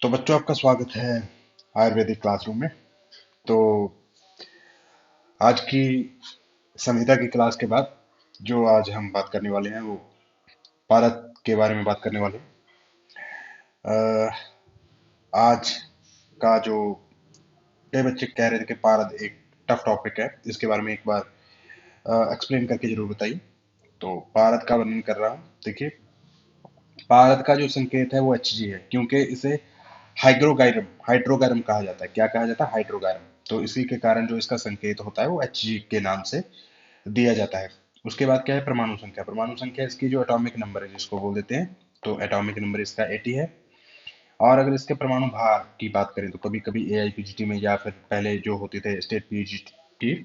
तो बच्चों, आपका स्वागत है आयुर्वेदिक क्लासरूम में। तो आज की संहिता की क्लास के बाद जो आज हम बात करने वाले हैं वो पारद के बारे में बात करने वाले हैं। आज का जो कई बच्चे कह रहे थे कि पारद एक टफ टॉपिक है, इसके बारे में एक बार एक्सप्लेन करके जरूर बताइए। तो पारद का वर्णन कर रहा हूँ। देखिए, पारद का जो संकेत है वो Hg है, क्योंकि इसे हाइड्रोगायरम हाइड्रोगायरम कहा जाता है। क्या कहा जाता है? हाइड्रोगायरम। तो इसी के कारण जो इसका संकेत होता है वो Hg के नाम से दिया जाता है। उसके बाद क्या है? परमाणु संख्या। परमाणु संख्या इसकी जो एटॉमिक नंबर है जिसको बोल देते हैं, तो एटॉमिक नंबर इसका 80 है। और अगर इसके परमाणु भार की बात करें तो कभी कभी AIPGT में या फिर पहले जो होते थे स्टेट PGT,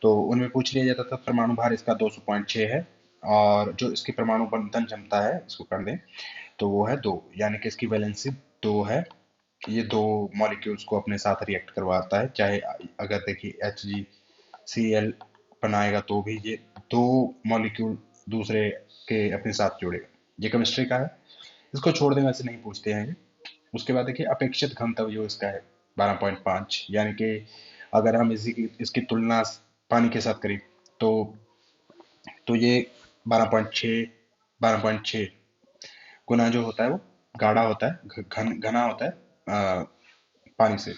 तो उनमें पूछ लिया जाता था। परमाणु भार इसका 200.6 है। और जो इसकी परमाणु बंधन क्षमता है, इसको कर दें तो वो है 2, यानी कि इसकी वैलेंसी 2 है। ये दो मॉलिक्यूल्स को अपने साथ रिएक्ट करवाता है। चाहे अगर देखिए HgCl बनाएगा तो भी ये दो मॉलिक्यूल दूसरे के अपने साथ जोड़ेगा। ये केमिस्ट्री का है, इसको छोड़ दें, वैसे नहीं पूछते हैं ये। उसके बाद देखिए अपेक्षित घनत्व जो इसका है 12.5, यानी कि अगर हम इसकी तुलना पानी के साथ करें तो ये 12.6 12.6 गुना जो होता है वो गाढ़ा होता है, घना होता है पानी से।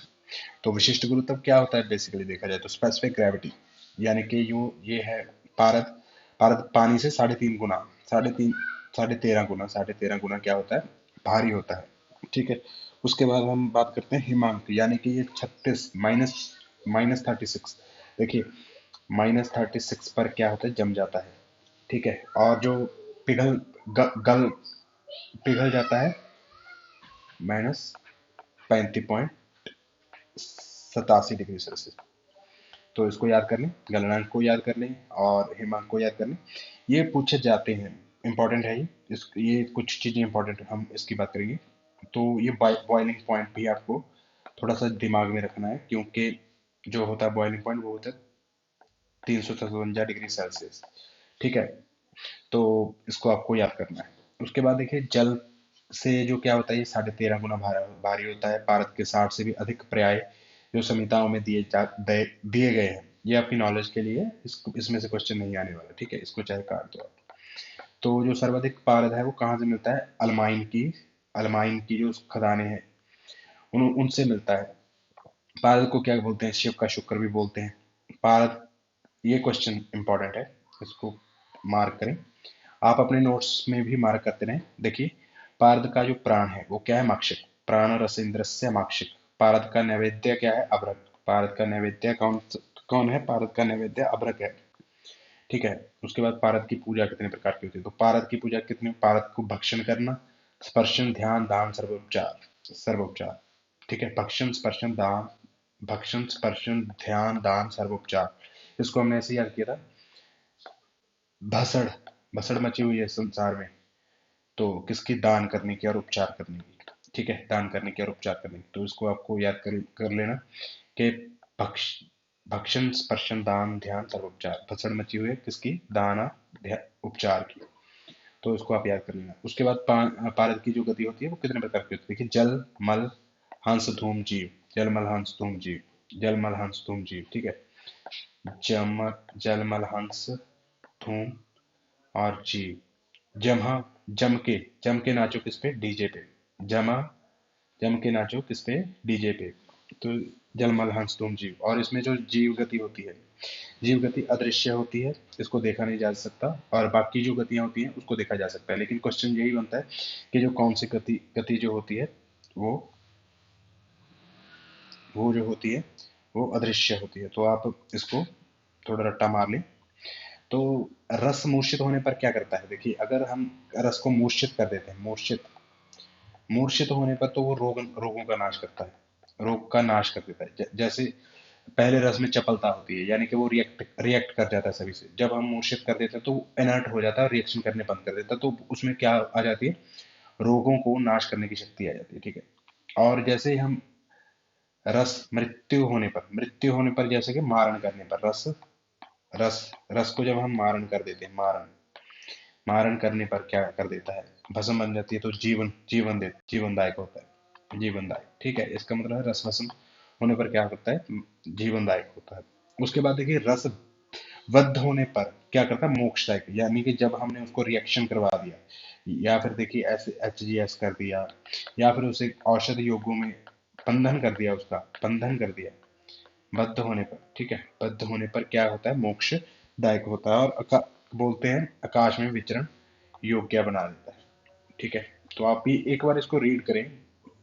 तो विशिष्ट गुरुत्व क्या होता है? बेसिकली देखा जाए तो स्पेसिफिक ग्रेविटी, यानी कि ये है पारद। पारद पानी से 3.5 गुना, साढ़े तेरह गुना क्या होता है? भारी होता है। ठीक है। उसके बाद हम बात करते हैं हिमांक, यानी कि ये 36 माइनस माइनस 36। देखिए, -36 पर क्या होता है? जम जाता है। ठीक है। और जो पिघल गल पिघल जाता है -35.87 डिग्री सेल्सियस। तो इसको याद कर लें, गलनांक को याद कर लें और हिमांक को याद कर लें। ये पूछे जाते हैं, इंपॉर्टेंट है ये कुछ चीजें इंपॉर्टेंट है, हम इसकी बात करेंगे। तो ये बॉइलिंग पॉइंट भी आपको थोड़ा सा दिमाग में रखना है, क्योंकि जो होता है बॉइलिंग पॉइंट वो होता है 357 डिग्री सेल्सियस। ठीक है। तो इसको आपको याद करना है। उसके बाद देखिए, जल से जो क्या होता है, ये 13.5 गुना भारी होता है। भारत के 60 से भी अधिक पर्याय जो संहिताओं में दिए गए हैं, ये आपकी नॉलेज के लिए, इसमें से क्वेश्चन नहीं आने वाला। ठीक है, इसको चाहे काट दो आप। तो जो सर्वाधिक पारद है वो कहाँ से मिलता है? अलमाइन की जो खदानें हैं उनसे मिलता है। पारद को क्या बोलते हैं? शिव का शुक्र भी बोलते हैं। पारद, ये क्वेश्चन इंपॉर्टेंट है, इसको मार्क करें। आप अपने नोट्स में भी मार्क करते रहें। देखिए, पारद का जो प्राण है वो क्या है? माक्षिक। प्राण रस इंद्रस्य माक्षिक। पारद का नैवेद्य क्या है? अभ्रक। पारद का नैवेद्य कौन कौन है? पारद का नैवेद्य अभ्रक है। ठीक है। उसके बाद पारद की पूजा कितने प्रकार की होती है? तो पारद की पूजा कितने? पारद को भक्षण करना, स्पर्शन, ध्यान, दान, सर्वोपचार। ठीक है। भक्षण स्पर्शन ध्यान दान सर्वोपचार। इसको हमने ऐसे याद किया था। भसड़ भसड़ मची हुई है संसार में, तो किसकी? दान करने की और उपचार करने की। ठीक है, दान करने की और उपचार करने की। तो इसको आपको याद कर लेना कि भक्ष भक्षण स्पर्शन दान ध्यान सर्वोपचार। भसड़ मची हुई है किसकी? दान और उपचार की। तो इसको आप याद कर लेना। उसके बाद पारद की जो गति होती है वो कितने प्रकार की होती है? देखिए, जल मल हंस धूम जीव। जल मल हंस धूम जीव। जल मल हंस धूम जीव। ठीक है। जल मल हंस धूम और जीव। जमा जम के नाचो किस पे? डीजे पे। जमा जम के नाचो किस पे? डीजे पे। तो जलमल हंस तुम जीव। और इसमें जो जीव गति होती है, जीव गति अदृश्य होती है, इसको देखा नहीं जा सकता। और बाकी जो गतियां होती हैं उसको देखा जा सकता है। लेकिन क्वेश्चन यही बनता है कि जो कौन सी गति जो होती है वो जो होती है वो अदृश्य होती है। तो आप इसको थोड़ा रट्टा मार लें। तो रस मूर्छित होने पर क्या करता है? देखिए, अगर हम रस को मूर्छित कर देते हैं, मूर्छित होने पर तो वो रोगों का नाश करता है, रोग का नाश कर देता है। जैसे पहले रस में चपलता होती है, यानी कि वो रिएक्ट कर जाता है सभी से। जब हम मूर्छित कर देते हैं तो इनर्ट हो जाता है, रिएक्शन करने बंद कर देता है। तो उसमें क्या आ जाती है? रोगों को नाश करने की शक्ति आ जाती है। ठीक है। और जैसे ही हम मृत्यु होने पर जैसे कि मारण करने पर, रस रस को जब हम मारण कर देते हैं, मारण करने पर क्या कर देता है? भस्म बन जाती है। तो जीवनदायक होता है। जीवनदायक, ठीक है। इसका मतलब है रस वसन होने पर क्या करता है, जीवनदायक होता है। उसके बाद देखिए रस बद्ध होने पर क्या करता है, मोक्षदायक, यानी कि जब हमने उसको रिएक्शन करवा दिया, या फिर देखिए ऐसे HGS कर दिया, या फिर उसे औषध योगों में बंधन कर दिया, उसका बंधन कर दिया बद्ध होने पर, ठीक है। बद्ध होने पर क्या होता है, मोक्षदायक होता है, और बोलते हैं आकाश में विचरण योग्य बना देता है, ठीक है। तो आप भी एक बार इसको रीड करें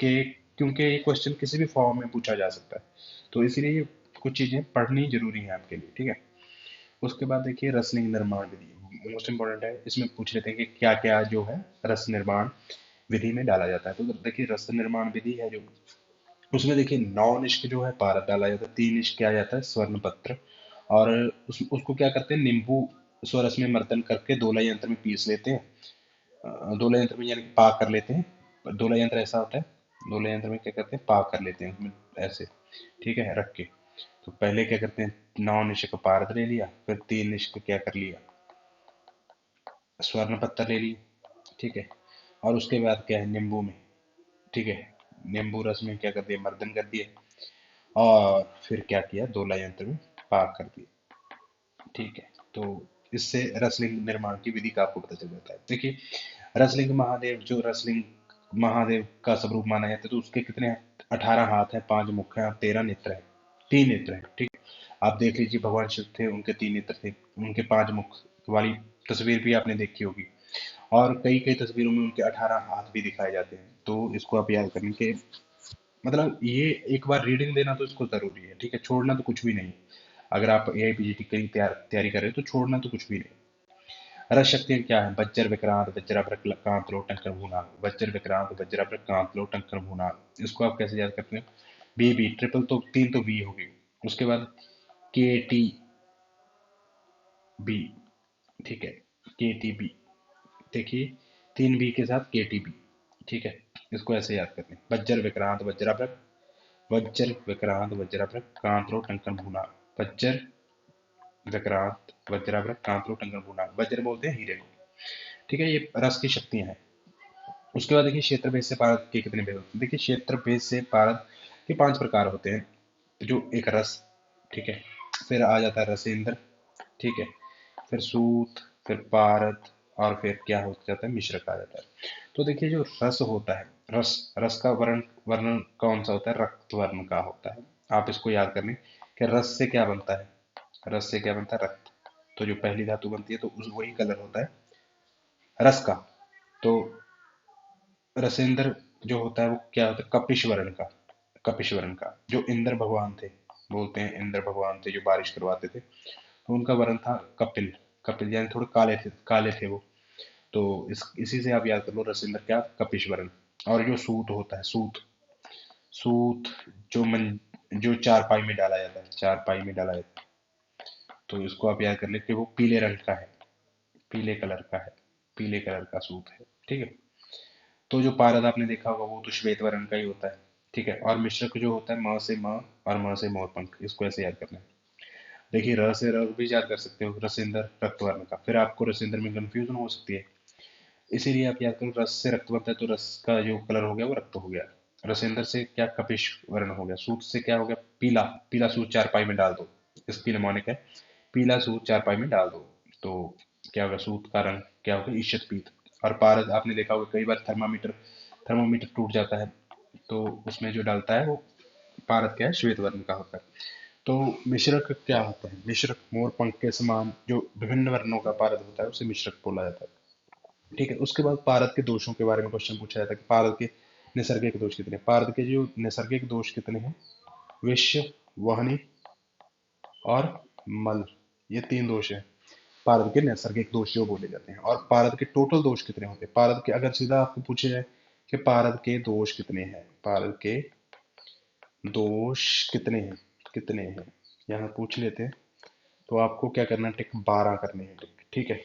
कि, क्योंकि ये क्वेश्चन किसी भी फॉर्म में पूछा जा सकता है, तो इसीलिए ये कुछ चीजें पढ़नी जरूरी है आपके लिए, ठीक है। उसके बाद देखिए रसलिंग निर्माण विधि मोस्ट इंपॉर्टेंट है। इसमें पूछ लेते हैं कि क्या क्या जो है रस निर्माण विधि में डाला जाता है। तो देखिए रस निर्माण विधि है जो, उसमें देखिए 9 निष्क जो है पारद डाला जाता है, 3 निष्क क्या जाता है, स्वर्ण पत्र, और उसको क्या करते हैं, नींबू स्वरस में मर्दन करके दोला यंत्र में पीस लेते हैं। दोला यंत्र में यानी कि पाक कर लेते हैं। दोला यंत्र ऐसा होता है, दोला यंत्र में क्या करते हैं, पाक कर लेते हैं उसमें ऐसे, ठीक है, रख के। तो पहले क्या करते हैं, 9 निष्क पारद ले लिया, फिर 3 निष्क क्या कर लिया, स्वर्ण पत्थर ले लिए, ठीक है। और उसके बाद क्या है, नींबू में, ठीक है, नींबू रस में क्या कर दिया, मर्दन कर दिया, और फिर क्या किया, दोला यंत्र में पाक कर दिया, ठीक है। तो इससे रसलिंग निर्माण की विधि का आपको पता चल जाता है। देखिए रसलिंग महादेव, जो रसलिंग महादेव का स्वरूप माना जाता है, तो उसके कितने हैं, 18 हाथ है, 5 मुख है और 13 नेत्र है, 3 नेत्र है, ठीक है। आप देख लीजिए भगवान शिव थे, उनके 3 नेत्र थे, उनके 5 मुख वाली तस्वीर भी आपने देखी होगी, और कई कई तस्वीरों में उनके 18 हाथ भी दिखाए जाते हैं। तो इसको आप याद करें कि, मतलब ये एक बार रीडिंग देना तो इसको जरूरी है, ठीक है, छोड़ना तो कुछ भी नहीं। अगर आप AIPGT की तैयारी कर रहे हो तो छोड़ना तो कुछ भी नहीं। रस शक्तियाँ क्या है, वज्र विक्रांत वज्राभ्रक कांत लो टंकर भूना, वज्र विक्रांत वज्राभ्रक कांत लो टंकर भूना। इसको आप कैसे याद करते हैं, बी ट्रिपल, तो 3 तो बी होगी। उसके बाद KTB, ठीक है, KTB, देखिए 3 B के साथ KTB, ठीक है। इसको ऐसे याद करते हैं, वज्र विक्रांत वज्राभ्रक, वज्र विक्रांत वज्राभ्रक कांतरो टंकन भूना, वज्र विक्रांत वज्राभ्रक कांतरो टंकन भूना। वज्र बोलते हैं हीरे को, ठीक है। ये रस की शक्तियां हैं। उसके बाद देखिए क्षेत्र भेद से पारद के कितने भेद होते हैं। देखिए क्षेत्र भेद से पारद के 5 प्रकार होते हैं, जो एक रस, ठीक है, फिर आ जाता है रसेंद्र, ठीक है, फिर सूत, फिर पारद, और फिर क्या हो जाता है, मिश्रक आ जाता है। तो देखिए जो रस होता है, रस रस का वर्ण वर्ण कौन सा होता है, रक्त वर्ण का होता है। आप इसको याद कर लें कि रस से क्या बनता है, रस से क्या बनता है, रक्त। तो जो पहली धातु बनती है तो उस वही कलर होता है रस का। तो रसेंद्र जो होता है वो क्या होता है, कपिश वर्ण का, कपिश वर्ण का। जो इंद्र भगवान थे, बोलते हैं इंद्र भगवान थे जो बारिश करवाते थे, तो उनका वर्ण था कपिल। कपिल यानी थोड़े काले थे वो। तो इसी से आप याद कर लो, रसिंद्र क्या, कपिश वर्ण। और जो सूत होता है, सूत, सूत जो चारपाई में डाला जाता है, चारपाई में डाला जाता है, तो इसको आप याद कर ले कि वो पीले रंग का है, पीले कलर का है, पीले कलर का सूत है, ठीक है। तो जो पारद आपने देखा होगा वो तो श्वेत वर्ण का ही होता है, ठीक है। और मिश्रक जो होता है, म से म और म से मोरपंख, इसको ऐसे याद करना है। देखिए र से र भी याद कर सकते हो, रसिंदर रक्त वर्ण का, फिर आपको रसिंदर में कंफ्यूजन हो सकती है, इसीलिए आप याद करो, रस से रक्त बनता है, तो रस का जो कलर हो गया वो रक्त हो गया। रसेंद्र से क्या, कपिश वर्ण हो गया। सूत से क्या हो गया, पीला, पीला सूत चारपाई में डाल दो, इसकी निमोनिक है, पीला सूत चारपाई में डाल दो, तो क्या होगा, सूत का रंग क्या होगा, ईशत पीत। और पारद आपने देखा होगा कई बार थर्मामीटर थर्मोमीटर टूट जाता है, तो उसमें जो डालता है वो पारद क्या है, श्वेत वर्ण का होता है। तो मिश्रक क्या होता है, मिश्रक मोर पंख के समान जो विभिन्न वर्णों का पारद होता है उसे मिश्रक बोला जाता है, ठीक है। उसके बाद पारद के दोषों के बारे में क्वेश्चन पूछा जाता है कि पारद के नैसर्गिक दोष कितने हैं। पारद के जो नैसर्गिक दोष कितने हैं, विष, वहनी और मल, ये 3 दोष हैं पारद के नैसर्गिक दोष जो बोले जाते हैं। और पारद के टोटल दोष कितने होते हैं, पारद के अगर सीधा आपको पूछे जाए कि पारद के दोष कितने हैं, पारद के दोष कितने हैं, यहाँ पूछ लेते हैं, तो आपको क्या करना है, टिक 12 करने हैं, टिक, ठीक है।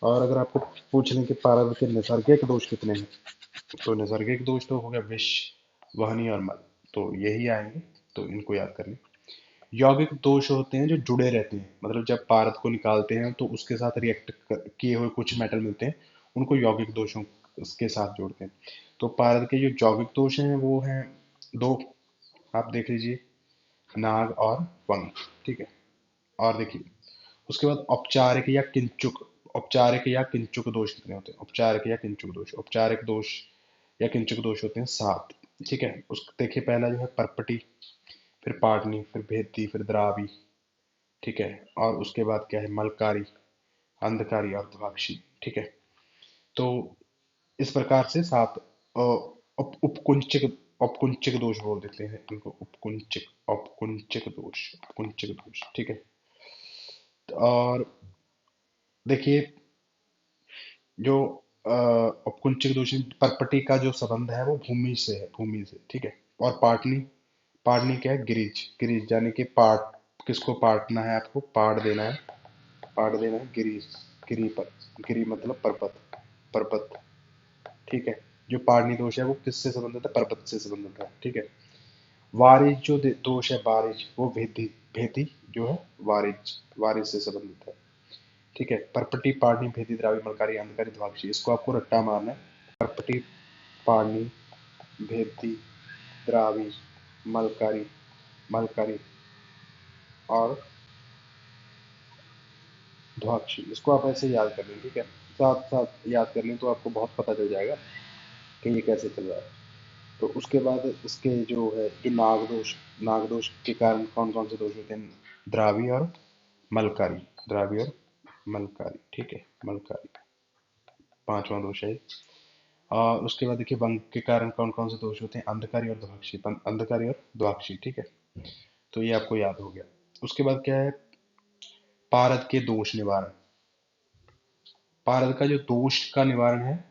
और अगर आपको पूछ लें कि पारद के नैसर्गिक दोष कितने हैं, तो नैसर्गिक दोष तो हो गया विष, वहनी और मल, तो यही आएंगे, तो इनको याद कर लें। यौगिक दोष होते हैं जो जुड़े रहते हैं, मतलब जब पारद को निकालते हैं तो उसके साथ रिएक्ट किए हुए कुछ मेटल मिलते हैं, उनको यौगिक दोषों उसके साथ जोड़ते हैं। तो पारद के जो यौगिक दोष हैं वो हैं दो, आप देख लीजिए, नाग और वंग, ठीक है। और देखिए उसके बाद औपचारिक या किंचुक दोष कितने होते हैं? औपचारिक दोष या किंचुक दोष होते हैं 7, ठीक है। उस देखिए पहला जो है परपटी, फिर पाटनी, फिर भेदी, फिर द्रावी, ठीक है। और उसके बाद क्या है? मलकारी, अंधकारी और द्वाक्षी, ठीक है। तो इस प्रकार से 7 उपकुंचक औपकुंचक दोष बोल देते हैं इनको, औपकुंचक दोष, ठीक है। और देखिए जो अपकुंचक दूषण परपटी का जो संबंध है वो भूमि से है, भूमि से, ठीक है। और पाटनी, पाटनी क्या है? गिरिज, गिरिज यानी कि पाट, किसको पाटना है? आपको पाट देना है, पाट देना है गिरीश, गिरी पर, गिरी मतलब पर्वत, पर्वत, ठीक है। जो पाटनी दोष है वो किससे संबंधित है? पर्वत से संबंधित है, ठीक है। वारिज जो दोष है, बारिज, वो भेदी, भेदी जो है वारिज, वारिज से संबंधित है, ठीक है। परपटी, पाड़नी, भेदी, द्रावी, मलकारी, अंधकारी, ध्वाक्षी, इसको आपको रट्टा मारना है। परपटी, पाड़नी, भेदी, द्रावी, मलकारी, मलकारी और ध्वाक्षी, इसको आप ऐसे याद कर लें, ठीक है। साथ साथ याद कर लें तो आपको बहुत पता चल जाएगा कि ये कैसे चल रहा है। तो उसके बाद इसके जो है कि नागदोष, नागदोष के कारण कौन कौन से दोष होते हैं? द्रावी और मलकारी, द्रावी और मलकारी, ठीक है, मलकारी, पांचवा दोष है। और उसके बाद देखिए वंग के कारण कौन कौन से दोष होते हैं? अंधकारी और द्वाक्षी, अंधकारी और द्वाक्षी, ठीक है। तो ये आपको याद हो गया। उसके बाद क्या है? पारद के दोष निवारण, पारद का जो दोष का निवारण है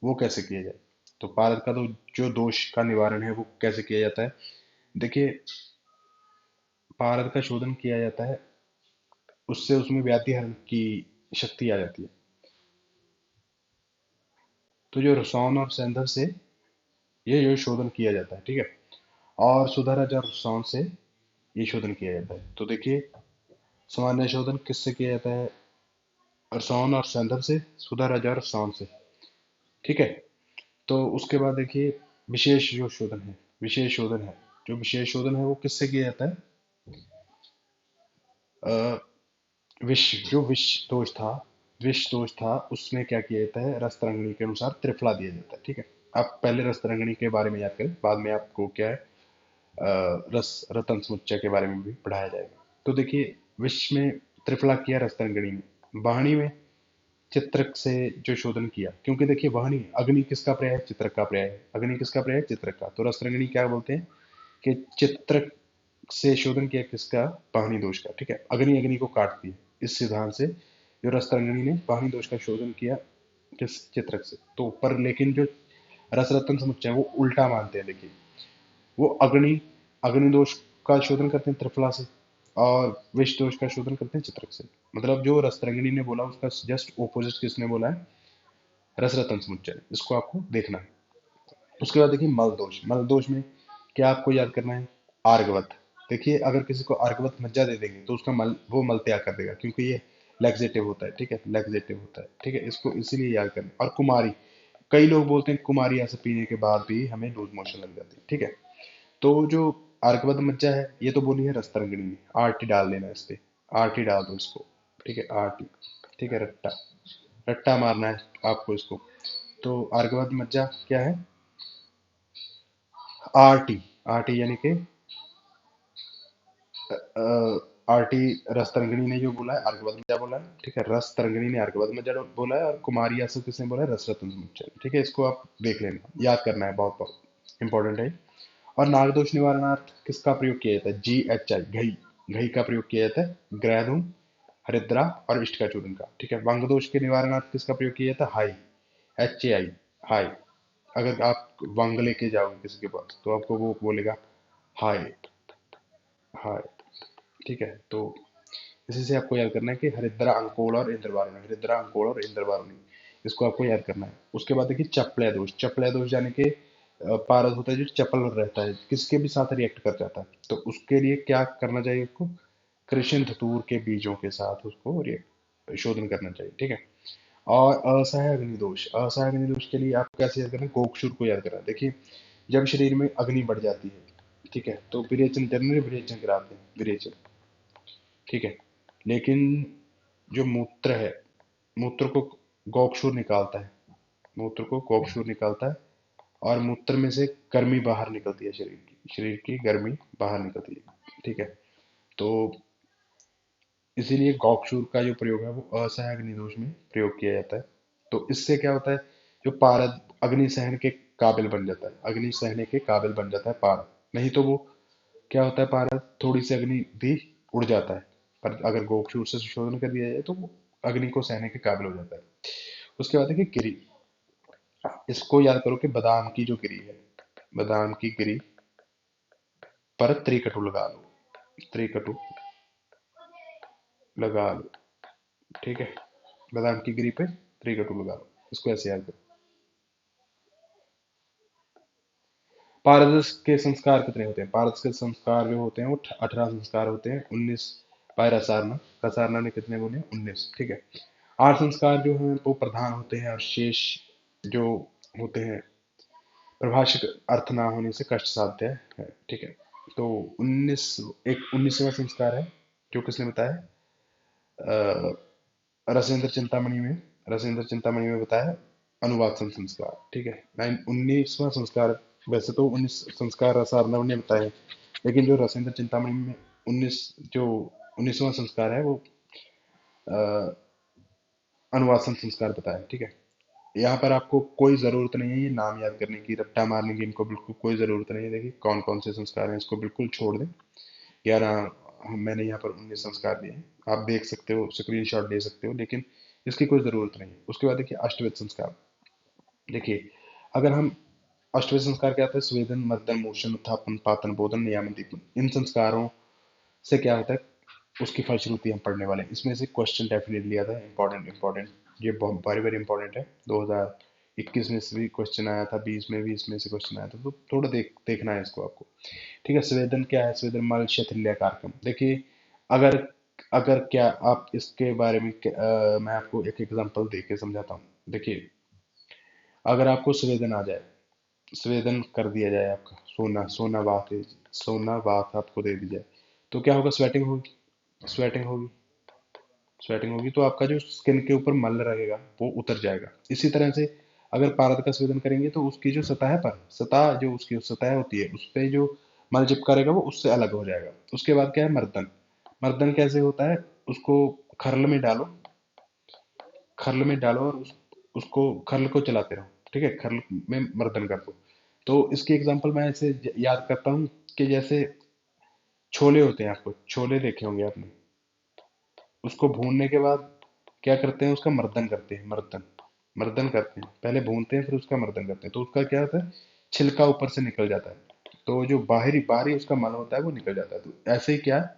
वो कैसे किया जाए? तो पारद का तो जो दोष का निवारण है वो कैसे किया जाता है? देखिए पारद का शोधन किया जाता है, उससे उसमें व्याधि हरण की शक्ति आ जाती है। तो जो रसायन और सेंधव से ये जो शोधन किया जाता है, ठीक है। और सुधाराज और रसायन से ये शोधन किया जाता है। तो देखिए सामान्य शोधन किससे किया जाता है? रसायन और सेंधव से, सुधाराज और रसायन से, ठीक है। तो उसके बाद देखिए विशेष जो शोधन है, विशेष शोधन है, जो विशेष शोधन है वो किससे किया जाता है? अ, विष, जो विष दोष था, विष दोष था उसमें क्या किया जाता है? रस तरंगिणी के अनुसार त्रिफला दिया जाता है, ठीक है। आप पहले रस तरंगिणी के बारे में याद करें, बाद में आपको क्या है रस रतन समुच्चय के बारे में भी पढ़ाया जाएगा। तो देखिए विष में त्रिफला किया, रस तरंगिणी में, वाहनी में चित्रक से जो शोधन किया, क्योंकि देखिए वाहनी, अग्नि किसका पर्याय है? चित्रक का पर्याय है। अग्नि किसका पर्याय है? चित्रक का। तो रस तरंगिणी क्या बोलते हैं कि चित्रक से शोधन किया किसका? वाहनी दोष का, ठीक है। अग्नि अग्नि को काटती है, इस सिद्धांत से जो रस तरंगिणी ने वाहनी दोष का शोधन किया किस? चित्रक से। तो पर लेकिन जो रस रत्न समुच्चय है वो उल्टा मानते हैं। देखिए वो अग्नि, अग्नि दोष का शोधन करते हैं त्रिफला से, और विष दोष का शोधन करते हैं चित्रक से। मतलब जो रसतरंगिणी ने बोला उसका जस्ट ऑपोजिट किसने बोला है? रस रतन समुच्चय, इसको आपको देखना है। उसके बाद देखिए मल दोष, मल दोष में क्या आपको याद करना है? आर्गवत। देखिए अगर किसी को अर्गवत मज्जा दे देंगे तो उसका मल, वो मल त्याग कर देगा, क्योंकि ये लैक्सेटिव होता है, ठीक है, लैक्सेटिव होता है, ठीक है। इसको इसीलिए याद करना। और कुमारी, कई लोग बोलते हैं कुमारी ऐसे पीने के बाद भी हमें लूज मोशन लग जाती है, ठीक है। तो जो अर्कवद मज्जा है ये तो बोली है रस्तरंगिणी ने, आरटी डाल देना इस पे, आरटी डाल दो इसको, ठीक है, आरटी, ठीक है। रट्टा, रट्टा मारना है आपको इसको। तो अर्कवद मज्जा क्या है? आरटी, आरटी यानी कि आरटी, रस तरंगिणी ने जो बोला है अर्कवद मज्जा बोला है, ठीक है। रस तरंगिणी ने अर्कवद मज्जा बोला है, और कुमारी आसु किसने बोला है? रस रत्न समुच्चय, ठीक है। इसको आप देख लेना, याद करना है, बहुत बहुत इंपॉर्टेंट है। और नागदोष निवारणार्थ किसका प्रयोग किया जाता है? GHI, घई, घई का प्रयोग किया जाता है, ग्रहधूम, हरिद्रा और इष्ट का चूर्ण का, ठीक है। वंग दोष के निवारणार्थ किसका प्रयोग किया जाता है? High, HAI, high. अगर आप वंग लेके जाओगे किसी के पास तो आपको वो बोलेगा हाई, हाई, ठीक है। तो इसी से आपको याद करना है कि हरिद्रा, अंकोल और इंद्रवारुणी, हरिद्रा, अंकोल और इंद्रवारुणी, इसको आपको याद करना है। उसके बाद देखिए चपले दोष, चपले दोष यानी कि पारद होता है जो चपल रहता है, किसके भी साथ रिएक्ट कर जाता है। तो उसके लिए क्या करना चाहिए उसको? कृष्ण धतूर के बीजों के साथ उसको शोधन करना चाहिए, ठीक है। और असहाय अग्निदोष, असहाय अग्निदोष के लिए आप कैसे याद करना है, गोक्षुर को याद करना है। देखिए, जब शरीर में अग्नि बढ़ जाती है, ठीक है, तो विरेचन, जनरली विरेचन कराते हैं, विरेचन, ठीक है। लेकिन जो मूत्र है, मूत्र को गोक्षुर निकालता है, मूत्र को गोक्षुर निकालता है, और मूत्र में से गर्मी बाहर निकलती है, शरीर की गर्मी बाहर निकलती है, ठीक है। तो इसीलिए गौक्षूर का जो प्रयोग है वो असहाय अग्निदोष में प्रयोग किया जाता है। तो इससे क्या होता है, जो पारद अग्नि सहन के काबिल बन जाता है, अग्नि सहने के काबिल बन जाता है पारद। नहीं तो वो क्या होता है, पारद थोड़ी सी अग्नि भी उड़ जाता है, पर अगर गोक्षूर से संशोधन कर दिया जाए तो वो अग्नि को सहने के काबिल हो जाता है। उसके बाद देखिए गिरी, इसको याद करो कि बादाम की जो गिरी है, बादाम की गिरी पर त्रिकटु लगा लो, त्रिकटु लगा लो, ठीक है। बादाम की गिरी पे त्रिकटु लगा लो, इसको ऐसे याद करो। पारदर्श के संस्कार कितने होते हैं, पारदर्श के संस्कार जो होते हैं वो 18 संस्कार होते हैं, 19 बाय रसारना, रसारना ने कितने बोले, 19, ठीक है। 8 संस्कार जो हैं वो प्रधान होते हैं, और शेष जो होते हैं प्रभाषिक अर्थ ना होने से कष्ट साध्य है, ठीक है। तो 19, एक 19वां संस्कार है, जो किसने बताया, रसेंद्र चिंतामणि में, रसेंद्र चिंतामणि में बताया, अनुवादन संस्कार, ठीक है। 19वां संस्कार, वैसे तो 19 संस्कार रसार्णव ने बताए हैं, लेकिन जो रसेंद्र चिंतामणि में 19, जो 19वां संस्कार है वो अ, अनुवासन संस्कार बताया, ठीक है। यहाँ पर आपको कोई जरूरत नहीं है ये नाम याद करने की, रट्टा मारने की, इनको बिल्कुल कोई जरूरत नहीं है। देखिए कौन कौन से संस्कार हैं, इसको बिल्कुल छोड़ दें। 11, मैंने यहाँ पर 19 संस्कार दिए हैं, आप देख सकते हो, स्क्रीनशॉट ले सकते हो, लेकिन इसकी कोई ज़रूरत नहीं है। उसके बाद देखिए अष्टविध संस्कार, देखिए अगर हम, अष्टविध संस्कार क्या होता है, स्वेदन, मर्दन, मोशन, उत्थापन, पातन, बोधन, नियामन, दीपन, इन संस्कारों से क्या होता है, उसकी फलश्रुति हम पढ़ने वाले हैं। इसमें से क्वेश्चन डेफिनेटली आता है, इंपॉर्टेंट इंपॉर्टेंट, ये बहुत वेरी वेरी इंपॉर्टेंट है। 2021 में से भी क्वेश्चन आया था, 20 में भी इसमें से क्वेश्चन आया था, तो थोड़ा देखना है इसको आपको, ठीक है। स्वेदन क्या है, स्वेदन मल शैथिल्य कारकम, देखिए अगर अगर क्या आप इसके बारे में मैं आपको एक एग्जांपल दे के समझाता हूँ। देखिए अगर आपको स्वेदन आ जाए, स्वेदन कर दिया जाए, आपका सोना, सोना बाथ, सोना बाथ आपको दे दी जाए, तो क्या होगा, स्वेटिंग होगी, स्वेटिंग होगी, स्वेटिंग होगी, तो आपका जो स्किन के ऊपर मल रहेगा वो उतर जाएगा। इसी तरह से अगर पारद का स्वेदन करेंगे तो उसकी जो सतह पर, सतह जो उसकी सतह होती है उस पे जो मल चिपका रहेगा वो उससे अलग हो जाएगा। उसके बाद क्या है, मर्दन, मर्दन कैसे होता है, उसको खरल में डालो, खरल में डालो और उसको खरल को चलाते रहो, ठीक है, खरल में मर्दन कर दो। तो इसकी एग्जांपल मैं ऐसे याद करता हूँ कि जैसे छोले होते हैं, आपको छोले देखे होंगे आपने, उसको भूनने के बाद क्या करते हैं, उसका मर्दन करते हैं, मर्दन, मर्दन करते हैं, पहले भूनते हैं फिर उसका मर्दन करते हैं, तो उसका क्या होता है, छिलका ऊपर से निकल जाता है, तो जो बाहरी बाहरी उसका मल होता है वो निकल जाता है। तो ऐसे ही क्या है,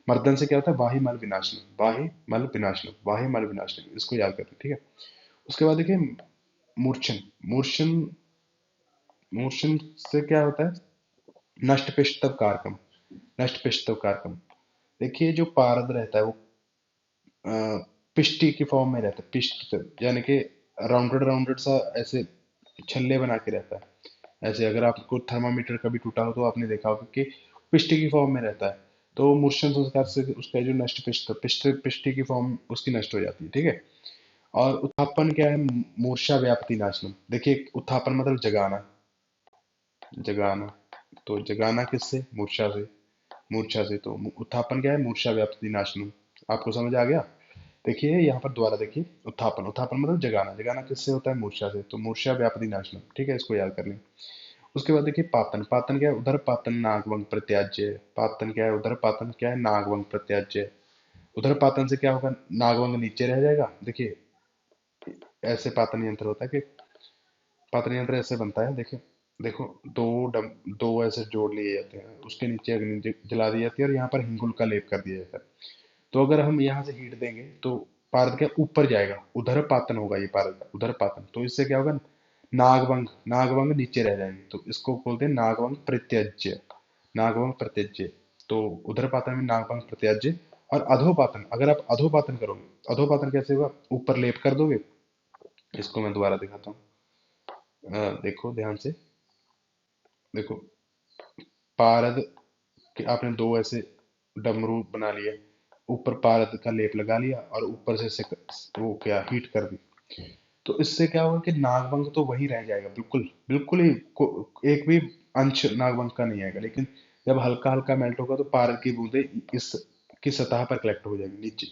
मर्दन से क्या होता है, बाही मल विनाशनम, बाही मल विनाशनम, बाही मल विनाशनम, इसको याद करते हैं, ठीक है। उसके बाद देखिए मूर्छन, मूर्छन, मूर्छन से क्या होता है, नष्ट पिष्टव कारकम, नष्ट पिष्टव कारकम। देखिए जो पारद रहता है वो अ, पिष्टी की फॉर्म में रहता है, पिष्ट यानी कि राउंडेड राउंडेड सा ऐसे छल्ले बना के रहता है। ऐसे अगर आपको थर्मामीटर कभी टूटा हो तो आपने देखा होगा कि पिष्टी की फॉर्म में रहता है। तो मूर्छन संस्कार से उसका जो नष्ट पिष्ट, पिष्टी की फॉर्म उसकी नष्ट हो जाती है, ठीक है। और उत्थापन क्या है, मूर्छा व्याप्ति नाशनम, देखिए उत्थापन मतलब जगाना, जगाना, तो जगाना किससे, मूर्छा से, मूर्छा से, तो उत्थापन क्या है, मूर्छा व्याप्ति नाशनम, आपको समझ आ गया। देखिए यहाँ पर दोबारा देखिए, उत्थापन, उत्थापन मतलब जगाना, जगाना किससे होता है, मूर्छा से, तो मूर्छा व्यापति नाशनम, ठीक है, इसको याद कर लें। उसके बाद देखिए पातन, पातन क्या है, उधर पातन नागवंग प्रत्याज्य, पातन क्या है, उधर पातन क्या है, नागवंग प्रत्याज्य। उधर पातन से क्या होगा, नागवंग नीचे रह जाएगा। देखिए ऐसे पातन यंत्र होता है कि, पातन यंत्र ऐसे बनता है, देखिए देखो, दो ऐसे जोड़ लिए जाते हैं, उसके नीचे अग्नि जला दी जाती है और यहाँ पर हिंगुल का लेप कर दिया जाता है। तो अगर हम यहाँ से हीट देंगे तो पारद के ऊपर जाएगा, उधर पातन होगा, ये पारद का उधर पातन, तो इससे क्या होगा, नागवंग, नागवंग नीचे रह जाएंगे, तो इसको बोलते हैं नागवंग प्रत्यज्य, नागवंग प्रत्यज्य। तो उधर पातन में नागवंग प्रत्यज्य। और अधोपातन, अगर आप अधोपातन करोगे, अधोपातन कैसे होगा, ऊपर लेप कर दोगे, इसको मैं दोबारा दिखाता हूँ। देखो ध्यान से, देखो पारद के आपने दो ऐसे डमरू बना लिए, ऊपर पारद का लेप लगा लिया और ऊपर से वो क्या हीट कर दी। तो इससे क्या होगा कि नागवंग तो वही रह जाएगा, बिल्कुल बिल्कुल ही एक भी अंश नागवंग का नहीं आएगा, लेकिन जब हल्का हल्का मेल्ट होगा तो पारद की बूंदें इस की सतह पर कलेक्ट हो जाएगी नीचे।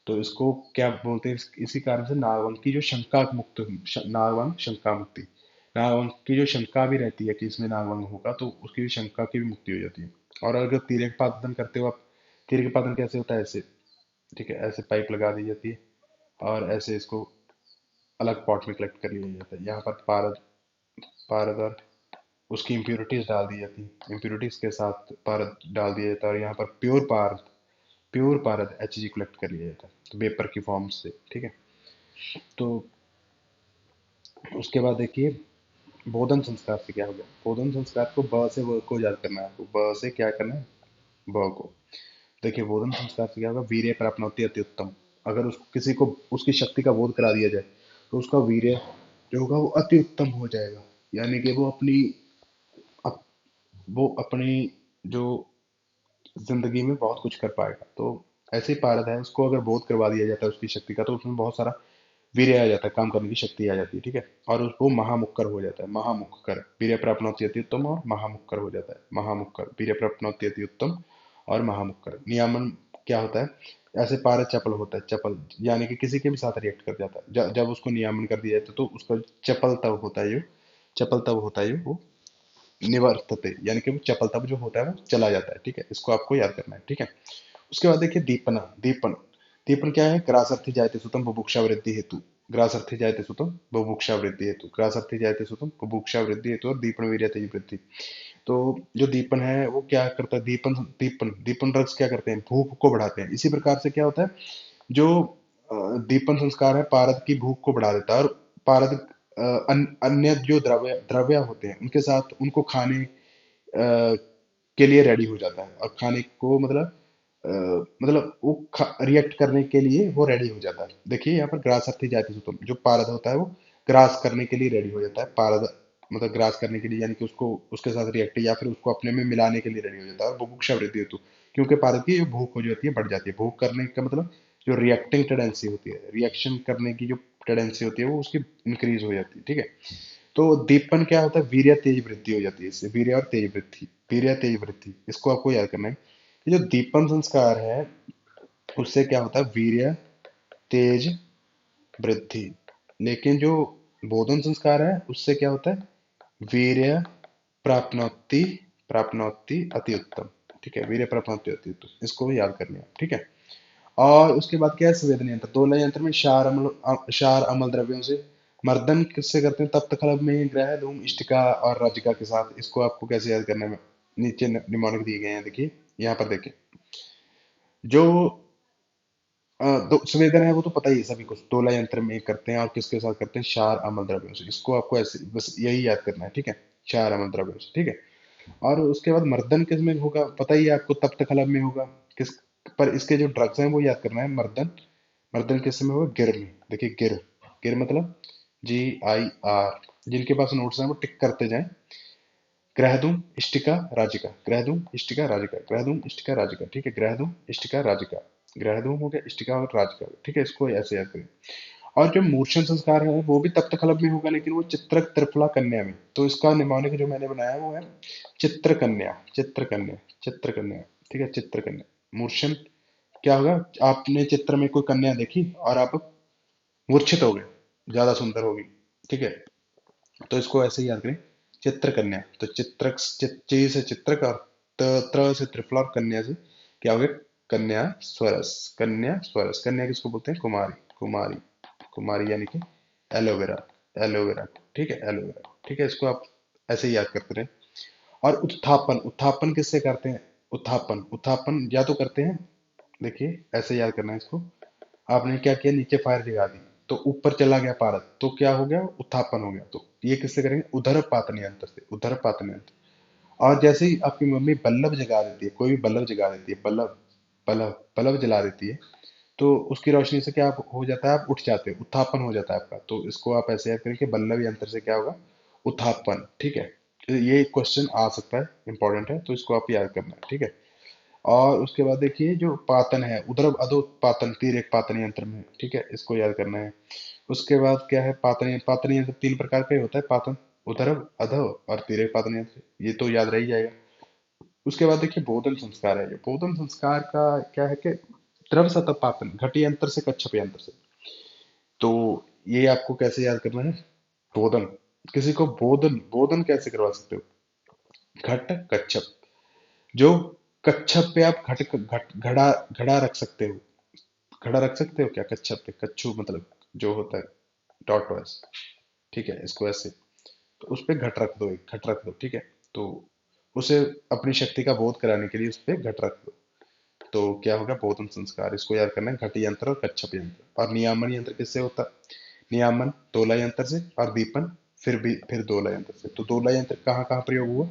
तो इसको क्या बोलते हैं, इसी कारण से नागवंश की जो शंका मुक्त हुई, नागवंश शंका मुक्ति, नागवंश की जो शंका भी रहती है कि इसमें नागवंश होगा, तो उसकी भी शंका की भी मुक्ति हो जाती है। और अगर तीर्यक पादन करते हो आप, तीर्यक पादन कैसे होता है, ऐसे, ठीक है, ऐसे पाइप लगा दी जाती है और ऐसे इसको अलग पॉट में कलेक्ट कर लिया जाता है। यहाँ पर पारद, पारद और उसकी इम्प्योरिटीज डाल दी जाती है, इम्प्योरिटीज के साथ पारद डाल दिया जाता है, और यहाँ पर प्योर पारद एच कलेक्ट कर लिया जाता है, तो वेपर की फॉर्म से, ठीक है। तो उसके बाद देखिए बोधन संस्कार से क्या हो गया। बोधन संस्कार को ब से व को याद करना है आपको, ब से क्या करना है, ब को। देखिए बोधन संस्कार से क्या होगा, वीर्य प्राप्नोति अति उत्तम। अगर उसको किसी को उसकी शक्ति का बोध करा दिया जाए तो उसका वीर्य जो होगा वो अति उत्तम हो जाएगा, यानी कि अप, वो अपनी जो जिंदगी में बहुत कुछ कर पाएगा। तो ऐसे ही पारद है, उसको अगर बोध करवा दिया जाता है उसकी शक्ति का, तो उसमें बहुत सारा वीर्य आ जाता है, काम करने की शक्ति आ जाती है, ठीक है। और वो महामुक्कर हो जाता है, महामुक्कर, वीर्य प्राप्नोति अति उत्तम और महामुक्कर हो जाता है, महामुक्कर, वीर्य प्राप्नोति अति उत्तम और महामुक्कर। नियामन क्या होता है, ऐसे पारद चपल होता है, चपल यानी कि किसी के भी साथ रिएक्ट कर जाता है, जब उसको नियामन कर दिया जाता है तो उसका चपल तब होता है, वो निवर्तते, यानी कि वो चपल तब जो होता है वो चला जाता है, ठीक है। इसको आपको याद करना है, ठीक है। उसके बाद देखिए दीपना, दीपन, दीपन क्या है, ग्रासर्थी जायते सुतम बुभुक्षा वृद्धि हेतु, ग्रासर्थी जायते सुतम बुभुक्षा वृद्धि हेतु, ग्रासर्थी जायते सुतम बुभुक्षा वृद्धि हेतु और दीपन वीर्य तेज वृद्धि। तो जो दीपन है वो क्या करता है, दीपन दीपन दीपन ड्रग्स क्या करते हैं, भूख को बढ़ाते हैं। इसी प्रकार से क्या होता है, जो दीपन संस्कार है पारद की भूख को बढ़ा देता है, और पारद अन्य जो द्रव्य होते हैं उनके साथ उनको खाने के लिए रेडी हो जाता है, और खाने को मतलब मतलब वो रिएक्ट करने के लिए वो रेडी हो जाता है। देखिए यहाँ पर ग्रास अर्थी जाति सुतम, जो पारद होता है वो ग्रास करने के लिए रेडी हो जाता है, पारद मतलब ग्रास करने के लिए, यानी कि उसको उसके साथ रिएक्ट या फिर उसको अपने में मिलाने के लिए रेडी हो जाता है। और बुभुक्षा वृद्धि हेतु, क्योंकि पारद की जो भूख हो जाती है बढ़ जाती है, भूख करने का मतलब जो रिएक्टिंग टेंडेंसी होती है, रिएक्शन करने की जो टेंडेंसी होती है वो उसकी इंक्रीज हो जाती है, ठीक है। तो दीपन क्या होता है, वीर्य तेज वृद्धि हो जाती है इससे, वीर्य और तेज वृद्धि, वीर्य तेज वृद्धि, इसको आपको याद करना है कि जो दीपन संस्कार है उससे क्या होता है, वीर्य तेज वृद्धि। लेकिन जो बोधन संस्कार है उससे क्या होता है, वीर्य प्राप्नोति, प्राप्नोति अति उत्तम, ठीक है, वीर्य प्राप्नोति अति उत्तम, इसको भी याद करनी है, ठीक है। और उसके बाद क्या है, स्वेदन यंत्र, दोलन यंत्र में क्षार अम्ल द्रव्यों से मर्दन किससे करते हैं, तप्त खलब में ग्रह धूम इष्टिका और रजिका के साथ। इसको आपको कैसे याद करना है, नीचे निम्नलिखित दिए गए हैं, देखिए यहाँ पर देखिए। जो दो स्वेदन है वो तो पता ही है सभी को, तोला यंत्र में करते हैं, और किसके साथ करते हैं, क्षार अम्ल द्रव्यों से। इसको आपको ऐसे बस यही याद करना है, ठीक है, क्षार अम्ल द्रव्यों से, ठीक है। और उसके बाद मर्दन किस में होगा, पता ही है आपको, तप्त खलब में होगा। किस पर इसके जो ड्रग्स हैं वो याद करना है, मर्दन, मर्दन किस में होगा, गिर में। देखिए गिर, गिर मतलब GIR, जिनके पास नोट्स हैं वो टिक करते जाएं। ग्रहदूम इष्टिका राजिका, ग्रहदूम इष्टिका राजिका, ग्रहदूम इष्टिका राजिका, ठीक है, ग्रहदूम इष्टिका राजिका, ग्रहदूम हो गया, इष्टिका और राजिका, ठीक है, इसको ऐसे याद करें। और जो मूर्छन संस्कार है वो भी तप्त खलब में होगा, लेकिन वो चित्रक त्रिफला कन्या में। तो इसका निमोनिक जो मैंने बनाया वो है चित्रकन्या, चित्रकन्या, चित्रकन्या, ठीक है, चित्रकन्या। मूर्छन क्या होगा, आपने चित्र में कोई कन्या देखी और आप मूर्छित हो गए, ज्यादा सुंदर होगी, ठीक है। तो इसको ऐसे ही याद करें, चित्रकन्या। तो चित्रक, ची से चित्रक और त्र से त्रिफला और कन्या से क्या हो गया, कन्या स्वरस, कन्या स्वरस। कन्या किसको बोलते हैं, कुमारी, कुमारी, कुमारी यानी कि एलोवेरा, एलोवेरा, ठीक है, एलोवेरा, ठीक है। इसको आप ऐसे ही याद करते रहे। और उत्थापन, उत्थापन किससे करते हैं, उत्थापन, उत्थापन या तो करते हैं, देखिए ऐसे याद करना है इसको। आपने क्या किया, नीचे फायर जगा दी तो ऊपर चला गया पारद, तो क्या हो गया, उत्थापन हो गया। तो ये किससे करेंगे, उधरपातन यंत्र से, उधरपातन यंत्र। और जैसे ही आपकी मम्मी बल्लभ जगा देती है, कोई भी बल्लभ जगा देती है, बल्लभ, बल्लभ बल्लभ जला देती है, तो उसकी रोशनी से क्या हो जाता है, आप उठ जाते हो, उत्थापन हो जाता है आपका। तो इसको आप ऐसे याद करें कि बल्लव यंत्र से क्या होगा, उत्थापन। ठीक है, तो ये क्वेश्चन आ सकता है, इंपॉर्टेंट है, तो इसको आप याद करना है। ठीक है, और उसके बाद देखिए जो पातन है, उदरव अधोत्पातन तिर्यक पातन यंत्र में। ठीक है, इसको याद करना है। उसके बाद क्या है, पातन पातन यंत्र तीन प्रकार का ही होता है, पातन, उदरव, अधो और तिर्यक पातन यंत्र, ये तो याद रह ही जाएगा। उसके बाद देखिए बोधन संस्कार है। ये बोधन संस्कार का क्या है कि द्रव सतह पातन घटी यंत्र से कच्छप यंत्र से। तो ये आपको कैसे याद करना है, बोधन, किसी को बोधन बोधन कैसे करवा सकते हो, घट कच्छप, जो कच्छप पे आप घट घट घड़ा घड़ा रख सकते हो, घड़ा रख सकते हो क्या कच्छप पे, कच्छू मतलब जो होता है टॉर्टोइस। ठीक है, इसको ऐसे, तो उस पे घट रख दो, एक घट रख दो। ठीक है, तो उसे अपनी शक्ति का बोध कराने के लिए उस पे घट रख दो। तो क्या होगा, बोधन संस्कार, इसको याद करना है, घट यंत्र और कच्छप यंत्र। और नियामन यंत्र किससे होता है, नियामन तोला यंत्र से, और दीपन फिर दोला यंत्र से। तो दोला यंत्र कहाँ कहाँ प्रयोग हुआ,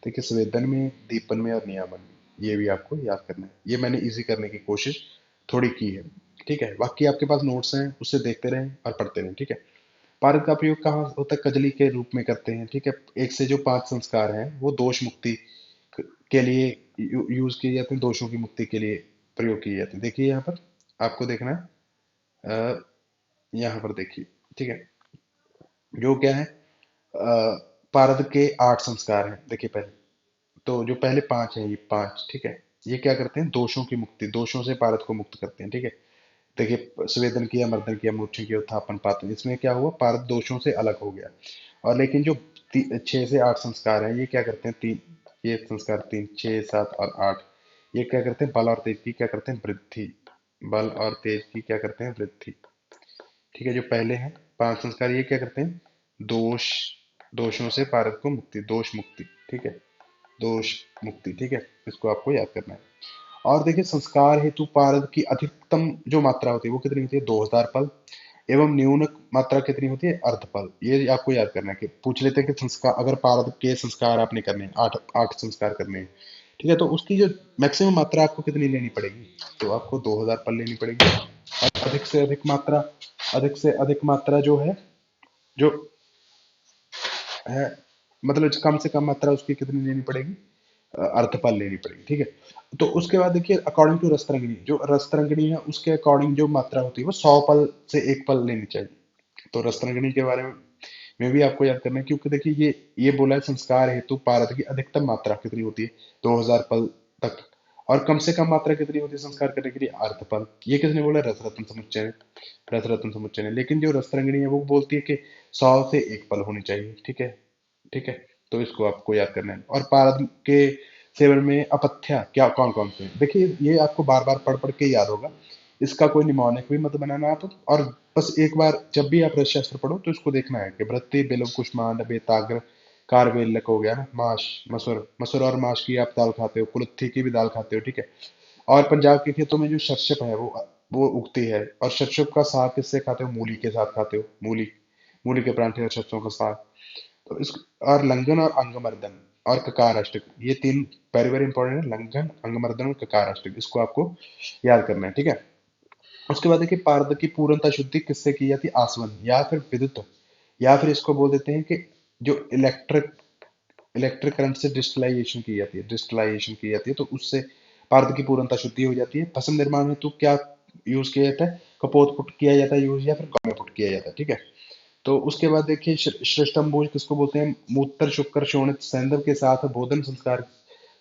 देखिए स्वेदन में, दीपन में और नियामन में। ये भी आपको याद करना है, ये मैंने इजी करने की कोशिश थोड़ी की है। ठीक है, बाकी आपके पास नोट्स हैं, उससे देखते रहें और पढ़ते रहें। ठीक है, पारद का प्रयोग कहाँ होता है, कजली के रूप में करते हैं। ठीक है, एक से जो पांच संस्कार हैं वो दोष मुक्ति के लिए यूज किए जाते हैं, दोषों की मुक्ति के लिए प्रयोग किए जाते हैं। देखिए यहाँ पर आपको देखना है, यहाँ पर देखिए। ठीक है, जो क्या है, पारद के आठ संस्कार हैं। देखिए पहले तो जो पहले पांच हैं, ये पांच, ठीक है, ये क्या करते हैं, दोषों की मुक्ति, दोषों से पारद को मुक्त करते हैं। ठीक है, देखिए स्वेदन किया, मर्दन किया, मूर्छन किया, उत्थापन, पातन, इसमें क्या हुआ, पारद दोषों से अलग हो गया। और लेकिन जो छह से आठ संस्कार हैं, ये क्या करते हैं, तीन, ये संस्कार तीन, छह, सात और आठ, ये क्या करते हैं, बल और तेज की क्या करते हैं, वृद्धि, बल और तेज की क्या करते हैं, वृद्धि। ठीक है, जो पहले हैं पांच संस्कार, ये क्या करते हैं, दोष, दोषों से पारद को मुक्ति, दोष मुक्ति। ठीक है, दोष मुक्ति। ठीक है, इसको आपको याद करना है। और देखिए संस्कार हेतु पारद की अधिकतम जो मात्रा होती है वो कितनी होती है, 2000 पल, एवं न्यूनक मात्रा कितनी होती है, अर्ध पल। ये आपको याद करना है कि पूछ लेते हैं कि संस्कार, अगर पारद के संस्कार आपने करने हैं, आठ आठ संस्कार करने हैं, ठीक है, तो उसकी जो मैक्सिमम मात्रा आपको कितनी लेनी पड़ेगी, तो आपको 2000 पल लेनी पड़ेगी। और अधिक से अधिक मात्रा, अधिक से अधिक मात्रा जो है, जो है, मतलब कम से कम मात्रा उसकी कितनी लेनी पड़ेगी, अर्थपाल लेनी पड़ेगी। ठीक है, तो उसके बाद देखिए अकॉर्डिंग टू रसतरंगिणी, जो रसतरंगिणी है उसके अकॉर्डिंग जो मात्रा होती है वो 100 पल से एक पल लेनी चाहिए। तो रसतरंगिणी के बारे में भी आपको याद करना है, क्योंकि देखिए ये बोला है संस्कार हेतु पारद की अधिकतम मात्रा कितनी होती है, 2000 पल तक। और कम से कम मात्रा कितनी होती है संस्कार करने के लिए, अर्थपल। ये किसने बोला, रसरत्न समुच्चय ने, रसरत्न समुच्चय ने। लेकिन जो रसतरंगिणी है वो बोलती है कि 100 से 1 पल होनी चाहिए। ठीक है, ठीक है, तो इसको आपको याद करना है। और पारद के सेवन में अपथ्या क्या कौन कौन से हैं? देखिए ये आपको बार बार पढ़ पढ़ के याद होगा, इसका कोई निमोनिक भी मत बनाना आप। और बस एक बार जब भी आप रसशास्त्र पढ़ो तो इसको देखना है कि वृत्ति, बिलव, कुष्मांड, बेताग्र, कारवेलक हो गया ना, माश, मसूर, मसूर और माश की आप दाल खाते हो, कुलत्थी की भी दाल खाते हो। ठीक है, और पंजाब के खेतों में जो शस्यप है वो उगती है, और शस्यप का साग किससे खाते हो, मूली के साथ खाते हो, मूली, मूली के परांठे और सरसों का साग। तो इस, और लंघन और अंगमर्दन और ककार अष्टक, ये तीन वेरी वेरी इंपॉर्टेंट है, लंघन, अंगमर्दन और ककार अष्टक, इसको आपको याद करना है। ठीक है, उसके बाद देखिए पारद की पूर्णता शुद्धि किससे की जाती है, आसवन या फिर विद्युत, या फिर इसको बोल देते हैं कि जो इलेक्ट्रिक करंट से डिस्टलाइजेशन की जाती है, डिस्टलाइजेशन की जाती है, तो उससे पारद की पूर्णता शुद्धि हो जाती है। भस्म निर्माण हेतु क्या यूज किया जाता है, कपोत पुट किया जाता है यूज, या फिर गौ में पुट किया जाता है। ठीक है, तो उसके बाद देखिए श्रेष्ठम्भोज किसको बोलते हैं, मूत्र शुक्र शोणित सैंधव के साथ बोधन संस्कार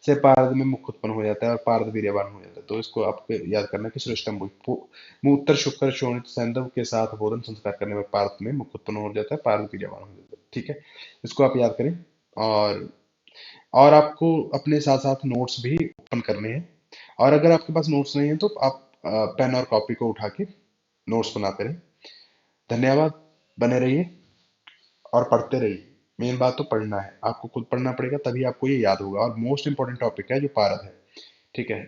से पारद में मुख उत्पन्न हो जाता है और पारद वीर्यवान हो जाता है। तो इसको आपको याद करना है कि श्रेष्ठम्भोज मूत्र शुक्र शोणित सैंधव के साथ बोधन संस्कार करने में पारद में मुख उत्पन्न हो जाता है, पारद वीर्यवान हो जाता है। ठीक है, इसको आप याद करें। और और आपको अपने साथ साथ नोट्स भी ओपन करने हैं। और अगर आपके पास नोट्स नहीं है तो आप पेन और कॉपी को उठा के नोट्स बनाते रहें। धन्यवाद, बने रहिए और पढ़ते रहिए। मेन बात तो पढ़ना है, आपको खुद पढ़ना पड़ेगा, तभी आपको ये याद होगा। और मोस्ट इंपॉर्टेंट टॉपिक है जो पारद है। ठीक है,